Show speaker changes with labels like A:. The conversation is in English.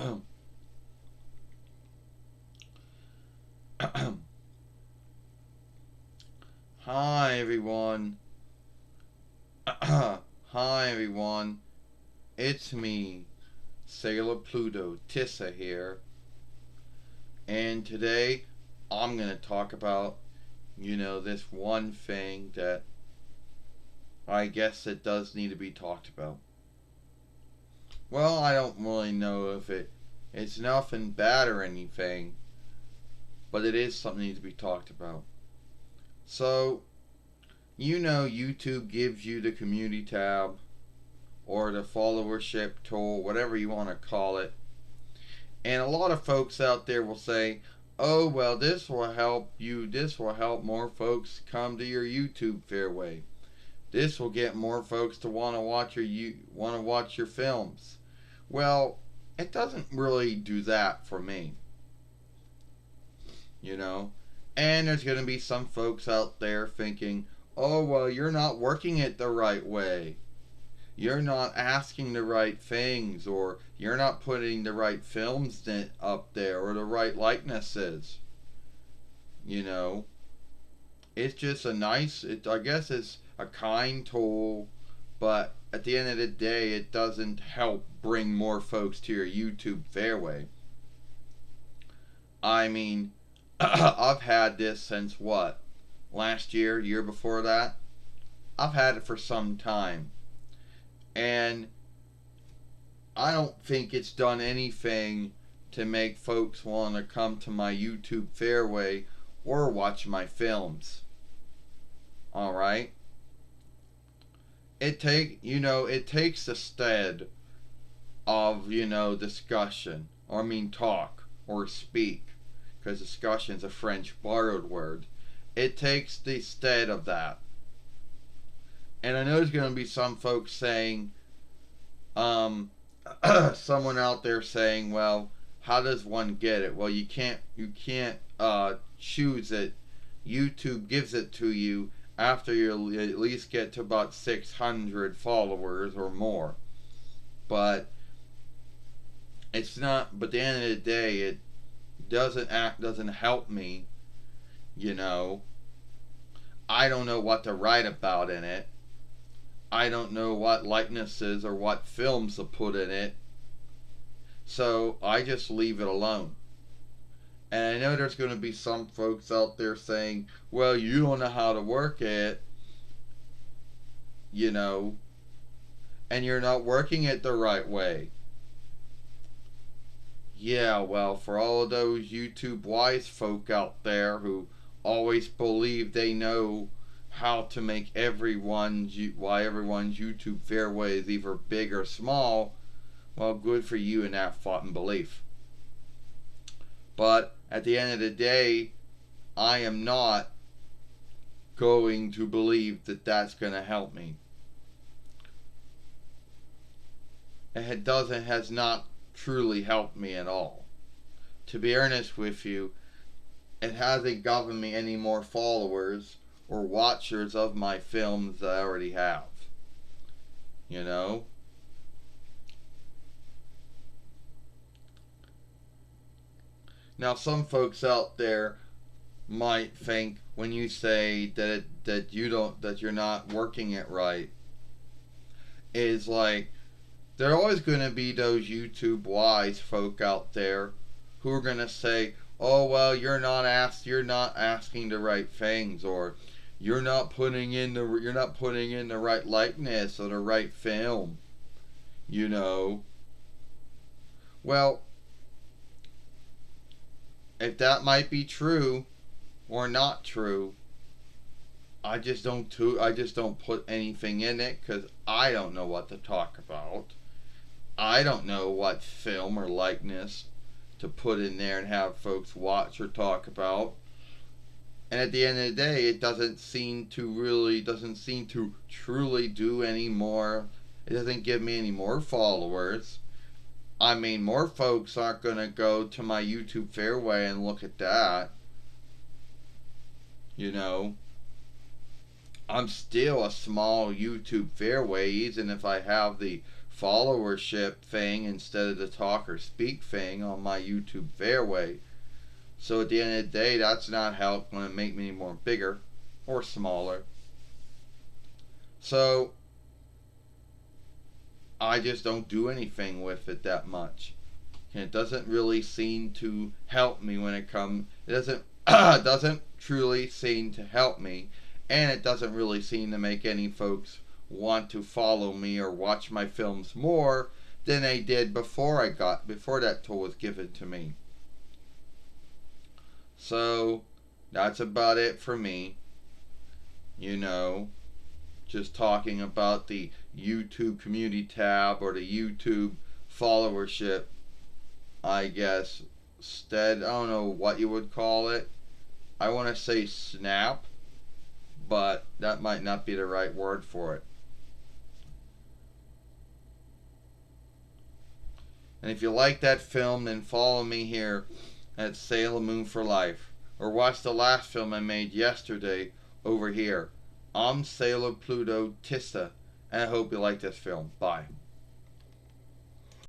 A: Hi everyone. Hi everyone. It's me, Sailor Pluto, Tissa here. And today I'm going to talk about, this one thing that I guess it does need to be talked about. Well, I don't really know if it's nothing bad or anything, but it is something that needs to be talked about. So, YouTube gives you the community tab or the followership tool, whatever you want to call it. And a lot of folks out there will say, oh, well, this will help you, this will help more folks come to your YouTube FAIRWAY. This will get more folks to want to watch your films. Well, it doesn't really do that for me, you know. And there's going to be some folks out there thinking, oh, well, you're not working it the right way. You're not asking the right things, or you're not putting the right films up there, or the right likenesses. You know, it's just I guess it's a kind tool, but at the end of the day, it doesn't help bring more folks to your YouTube FAIRWAY. I mean, I've had this since what? Last year before that? I've had it for some time. And I don't think it's done anything to make folks want to come to my YouTube FAIRWAY or watch my films. All right? It takes the stead of, discussion, or talk or speak, because discussion is a French borrowed word. It takes the stead of that. And I know there's going to be some folks saying, someone out there saying, well, how does one get it? Well, you can't choose it. YouTube gives it to you after you at least get to about 600 followers or more. But it's not. But at the end of the day, it doesn't help me. You know, I don't know what to write about in it. I don't know what likenesses or what films to put in it. So I just leave it alone. And I know there's going to be some folks out there saying, well, you don't know how to work it, you know, and you're not working it the right way. Yeah, well, for all of those YouTube wise folk out there who always believe they know how to make everyone's YouTube FAIRWAY is either big or small, well, good for you in that thought and belief. But at the end of the day, I am not going to believe that that's going to help me. It has not truly helped me at all. To be honest with you, it hasn't gotten me any more followers or watchers of my films that I already have. You know? Now, some folks out there might think when you say that you're not working it right, is like there are always going to be those YouTube wise folk out there who are going to say, "Oh well, you're not asking the right things, or you're not putting in the right likeness or the right film." You know. Well, if that might be true or not true, I just don't put anything in it because I don't know what to talk about. I don't know what film or likeness to put in there and have folks watch or talk about. And at the end of the day, it doesn't seem to truly do any more. It doesn't give me any more followers. I mean, more folks aren't going to go to my YouTube FAIRWAY and look at that. You know, I'm still a small YouTube FAIRWAY, even if I have the followership thing instead of the talk or speak thing on my YouTube FAIRWAY. So at the end of the day, that's not how it's going to make me any more bigger or smaller. So I just don't do anything with it that much. And it doesn't really seem to help me when it comes. It doesn't truly seem to help me, and it doesn't really seem to make any folks want to follow me or watch my films more than they did before that tool was given to me. So that's about it for me. You know, just talking about the YouTube community tab or the YouTube followership, I guess. I don't know what you would call it. I want to say snap, but that might not be the right word for it. And if you like that film, then follow me here at Sailor Moon for Life. Or watch the last film I made yesterday over here. I'm Sailor Pluto Tissa, and I hope you like this film. Bye.